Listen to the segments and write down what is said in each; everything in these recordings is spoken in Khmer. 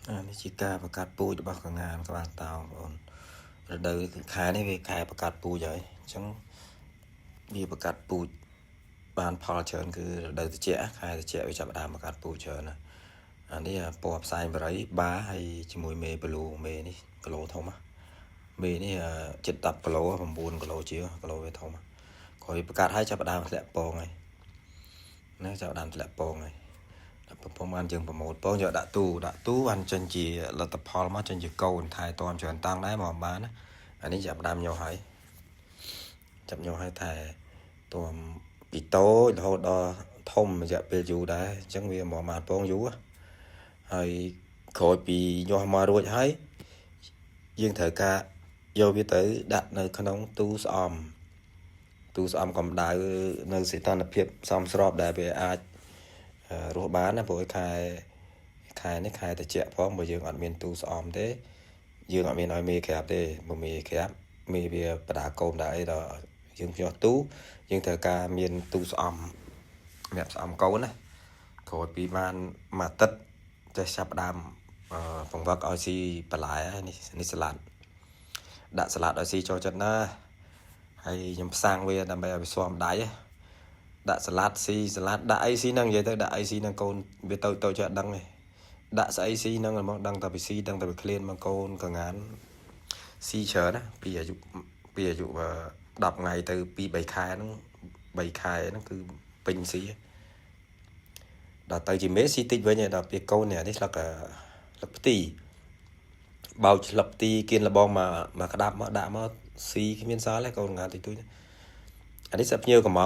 នេះជាការបង្កាត់ពូជរបស់កងានក្បាលតោបងប្អូនរដូវខែនេះវាខែបង្កាត់ពូជហើយអញ្ចឹងវាបង្កាត់ពូជបានផលច្រើនគឺរដូវត្រជាក់ខែត្រជាក់វាចាប់ផ្ដើមបង្កាត់ពូជច្រើនណាអានេះពណ៌ផ្សាយបរិយបាហើយជាមួយមេប្លូមេនេះគីឡូធំមេនេះជិត10គីឡូ9គីឡូជាគីឡូវាធំក្រោយបង្កាត់ហើយចាប់ផ្ដើមធ្លាក់ពងហើយណាចាប់ផ្ដើមធ្លាក់ពងហើយប្រពន្ធបានយើងប្រម៉ូទពងយកដាក់ទូបានចេញជាលទ្ធផលមកចេញជាកូនថែទាំច្រើនតាំងដែរមកបានណាអានេះចាប់ផ្ដើមញោះហើយចាប់ញោះហើយថែទាំពីតូចរហូតដល់ធំរយៈពេលយូរដែរអញ្ចឹងវាមកបានពងយូរហើយក្រោយពីញោះមករួចហើយយើងត្រូវការយកវាទៅដាក់នៅក្នុងទូស្អំកម្ដៅនៅសីតុណ្ហភាពសមស្របដែលវាអាចរស់បានណាព្រោះខែនេះខែត្រជាក់ផងបើយើងអត់មានទូស្អំទេយើងអត់មានឲ្យមេក្រាបទេបើមេក្រាបមេវាបដាកូនដែរអីដល់យើងភ្ញាស់ទូយើងត្រូវការមានទូស្អំសម្រាប់ស្អំកូនណាក្រោយពីបានមួយអាទិត្យចេះចាប់ដើមពង្វឹកឲ្យស៊ីបន្លែនេះសាឡាត់ដាក់សាឡាត់ឲ្យស៊ីចូលចិត្តណាហើយខ្ញុំផ្សាំងវាដើម្បីឲ្យវាស្វាមដៃដាក់សាឡាត់ស៊ីសាឡាត់ដាក់អីស៊ីហ្នឹងនិយាយទៅដាក់អីស៊ីហ្នឹងកូនវាទៅចេះអត់ដឹងទេដាក់ស្អីស៊ីហ្នឹងហ្មងដឹងតែពីស៊ីដឹងតែពីឃ្លានមកកូនកងានស៊ីច្រើនណាពីអាយុ10ថ្ងៃទៅ2-3ខែហ្នឹង3ខែហ្នឹងគឺពេញស៊ីដល់ទៅជាមេស៊ីតិចវិញដល់ពេលកូននេះស្លឹកផ្ទីបោចស្លឹកផ្ទីគៀនលបងមកក្តាប់មកដាក់មកស៊ីគ្មានសល់ទេកូនងានតិចតួចអានេះសាប់ភ្ញៀវកំង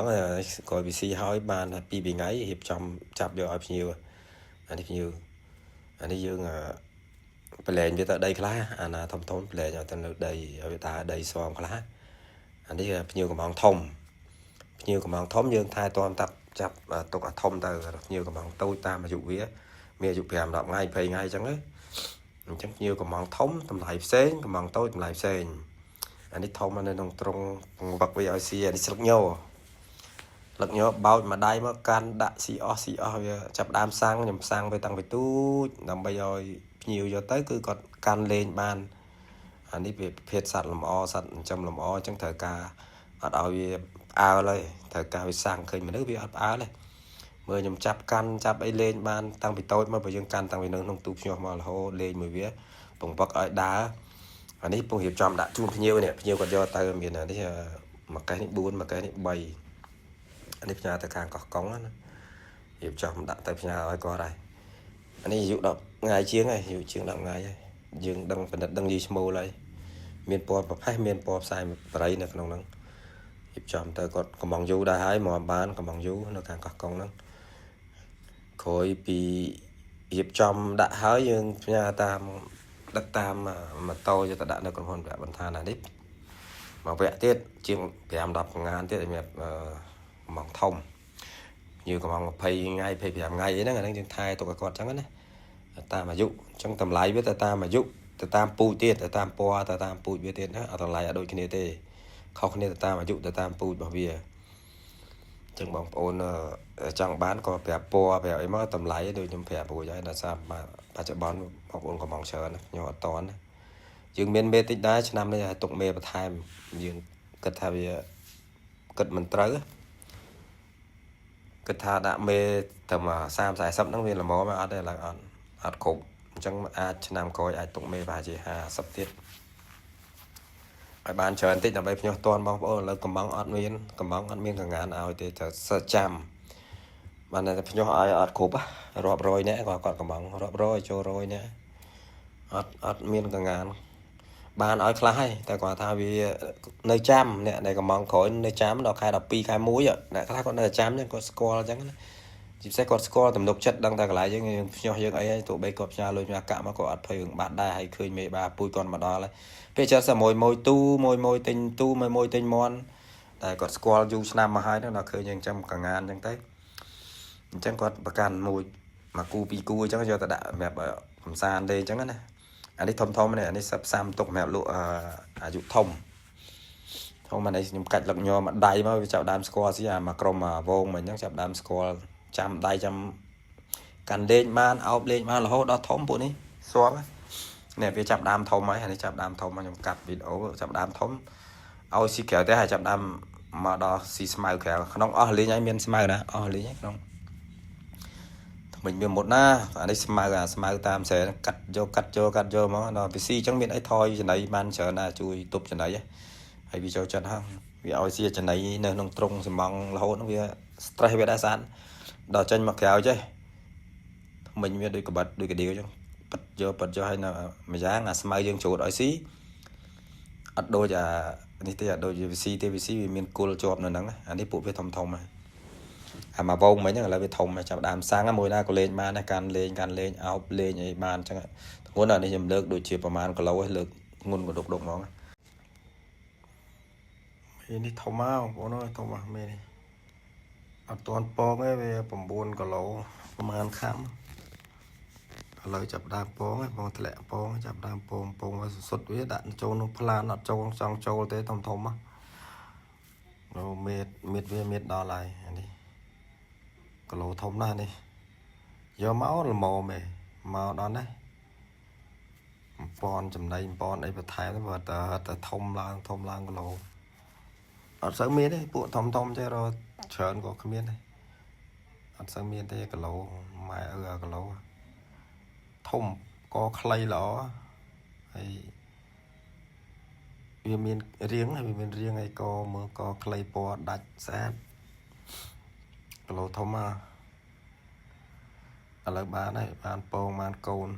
ក្រោយពីស៊ីហើយបាន2-3ថ្ងៃរៀបចំចាប់យកឲ្យភ្ញៀវអានេះភ្ញៀវអានេះយើងប្រឡែងវាទៅដីខ្លះអាណាធំប្រឡែងឲ្យទៅនៅដីឲ្យវាតាដីស្វមខ្លះអានេះភ្ញៀវកំងធំយើងថែទាំចាប់ទុកអាធំទៅភ្ញៀវកំងតូចតាមអាយុវាមានអាយុ5-10ថ្ងៃ20ថ្ងៃអញ្ចឹងអញ្ចឹងភ្ញៀវកំងធំតម្លៃផ្សេងកំងតូចតម្លៃផ្សេងអានេះធំនៅក្នុងត្រង់វឹកវាឲ្យស៊ីអានេះស្លឹកញបោចមួយដៃមកកាន់ដាក់ស៊ីអស់វាចាប់ដើមសាំងខ្ញុំសាំងវាតាំងពីទូចដើម្បីឲ្យភ្ញៀវយកទៅគឺគាត់កាន់លេងបានអានេះវាប្រភេទសត្វលម្អសត្វចិញ្ចឹមលម្អអញ្ចឹងត្រូវការអត់ឲ្យវាផ្អើលហើយត្រូវការវាសាំងឃើញមនុស្សវាអត់ផ្អើលទេមើលខ្ញុំចាប់អីលេងបានតាំងពីតូចមកបើយើងកាន់តាំងពីនៅក្នុងទូភ្ញាស់មករហូតលេងមួយវាពង្វឹកឲ្យដើរអានេះពងរៀបចំដាក់ជូនភ្ញៀវនេះភ្ញៀវគាត់យកទៅមានអានេះមួយកេះនេះ4មួយកេះនេះ3អានេះផ្ញើទៅខាងកោះកុងណារៀបចំដាក់ទៅផ្ញើឲ្យគាត់ហើយអានេះអាយុ10ថ្ងៃជាងហើយអាយុជាង10ថ្ងៃហើយយើងដឹងពិនិត្យដឹងយីឈ្មោលហើយមានពណ៌ប្រផេះមានពណ៌ផ្សាយបរិយនៅក្នុងហ្នឹងរៀបចំទៅគាត់កំងយូរដែរហើយមកបានកំងយូរនៅខាងកោះកុងហ្នឹងក្រោយពីរៀបចំដាក់ហើយយើងផ្ញើដឹកតាមម៉ូតូយកទៅដាក់នៅក្រុមហ៊ុនវគ្គបន្ថែមនេះមកវគ្គទៀតជាង5-10កងានទៀតសម្រាប់កំងធំយើងកំង20ថ្ងៃ25ថ្ងៃអីហ្នឹងអាហ្នឹងយើងថែទុកឲ្យគាត់អញ្ចឹងណាតាមអាយុអញ្ចឹងតម្លៃវាទៅតាមអាយុទៅតាមពូជទៀតទៅតាមពណ៌ទៅតាមពូជវាទៀតណាអត់តម្លៃអត់ដូចគ្នាទេខុសគ្នាទៅតាមអាយុទៅតាមពូជរបស់វាអញ្ចឹងបងប្អូនចង់បានក៏ប្រាប់ពណ៌ប្រាប់អីមកតម្លៃដូចខ្ញុំប្រាប់រួចហើយដល់សារបច្ចុប្បន្នបងប្អូនកំងច្រើនខ្ញុំអត់តន់យើងមានមេតិចដែរឆ្នាំនេះឲ្យទុកមេបន្ថែមយើងគិតថាវាគិតមិនត្រូវគិតថាដាក់មេតែមក30-40ហ្នឹងវាល្មមអត់ទេឡើយអត់គ្រប់អញ្ចឹងអាចឆ្នាំក្រោយអាចទុកមេប្រហែលជា50ទៀតឲ្យបានច្រើនតិចដើម្បីភ្ញាស់តន់បងប្អូនឥឡូវកំងអត់មានកងានឲ្យទេត្រូវសើចាំបានតែភ្ញាស់ឲ្យអត់គ្រប់រាប់រយនាក់គាត់កំងរាប់រយចូលរយនាក់អត់មានកងានបានឲ្យខ្លះហើយតែគាត់ថាវានៅចាំអ្នកដែលកំងក្រោយនៅចាំដល់ខែ12ខែ1អ្នកខ្លះគាត់នៅចាំហ្នឹងគាត់ស្គាល់អញ្ចឹងណាជាពិសេសគាត់ស្គាល់ទំនុកចិត្តដឹងតែកន្លែងយើងភ្ញាស់យើងអីហើយទោះបីគាត់ផ្ញើលុយផ្ញើកាក់មកគាត់អត់ភ័យរឿងបាត់ដែរហើយឃើញមេបាពូជគាត់មកដល់ហើយពេលច្រើនសមួយទូមួយទិញទូមួយទិញមន់តែគាត់ស្គាល់យូរឆ្នាំមកហើយហ្នឹងដល់ឃើញយើងចាំកងានអញ្ចឹងទៅអញ្ចឹងគាត់ប្រកាន់មួយគូ2គូអញ្ចឹងយកទៅដាក់សម្រាប់កំសាន្តទេអញ្ចឹងណាអានេះធំនេះអានេះផ្សំទុកសម្រាប់លក់អាយុធំអានេះខ្ញុំកាច់លឹកញ័រមួយដៃមកវាចាប់ដើមស្គាល់ស៊ីមកក្រុមវងមកអញ្ចឹងចាប់ដើមស្គាល់ចាំដៃចាំកាន់លេងបានអោបលេងបានរហូតដល់ធំពួកនេះ xóa nè về chạm đam thông ấy hay chạm đam thông mà nhung cắt video chạm đam thông ao xí kéo tới hai chạm đam mà đo xí smile kéo không ở lý nhảy miền smile nè ở lý nhảy không mình miền một na ở đây smile tam sẽ cắt vô mà nó vì xí chẳng miền ấy thôi cho này man chờ na chui tụp cho này hay vì cho chân không vì ao xí cho này nơi nông trung thì mong là hôn nó vì stress về đa sản đo chân mặc kéo chứ mình mới đôi cái bật đôi cái điều chứ bật vô hay là mà giá là smile dương chủ đói xí ở đôi làนี่ที่โดย TVC มีกูจอบนั่นนะอันนี้ปุ๊บไปทอมๆมามาวงไหมเนี่ยเราไปทอมมาจับดามสร้างมวยหน้าก็เล่นมาในการเล่นเอาเล่นไอ้บานจังงวดนี้ยังเลิกโดยเฉลี่ยประมาณก็เราให้เลิกงุนก็ดกๆน้องนี่ทอมมาโอ้น้อยทอมมาเมนี่เอาตอนปองไอ้ไปผมบุญก็เราประมาณค่ำเราจับดามปองไอ้ปองทะเลปองจับดามปองมาสุดๆวิดันโจนพลานโจงจังโจเตะทอมๆอ่ะเราเม็ดดอลลาร์อันนี้ก็เราทอมหน้านี่ยอมเอาละโมเมมาดอนได้ปอนจำได้ปอนไอ้ประเทศนั่นว่าแต่ทอมลางก็เราอัดสังเมียได้ปวดทอมใช่เราเชิญก็ขมิ้นได้อัดสังเมียได้ก็เราไม่ก็เราทมก็ใครหรอไอ้วิมีนเรียงไอ้ก็มือก็ใครปอดัดแซดก็เราทมมาอะไรบ้านได้บ้านโป่งบ้านโกน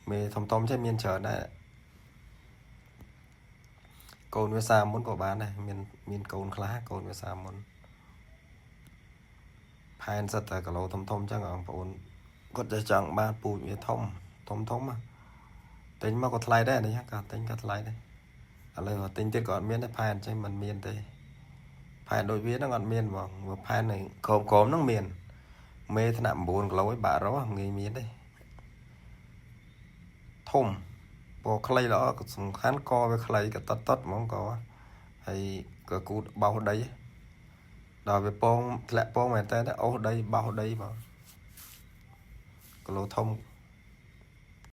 เมย์ทมใช่เมียนเฉินได้โกนเวสามุนcủaบ้านได้เมียนโกนคล้าโกนเวสามุนพายสัตว์แต่ก็เราทมจังอ่ะปนก็จะจังบ้านปูมีทมอ่ะtính mà có thay đấy này cả tính có thay đấyอะไรว่าtínhที่ก่อนเมียนได้พายใช่มันเมียนได้พายโดยเวียนนั่งก่อนเมียนบอกว่าพายหนึ่งโคมนั่งเมียนเมย์ถนัดบุญเราไว้บ่าเราเงยเมียนได้ทมพอใครเราก็สำคัญก็ไปใครก็ตัดมองก็ให้ก็กูเบาได้ดาวไปปองแหละปองแม่แต่ได้เอาได้เบาได้บ่ก็เราทม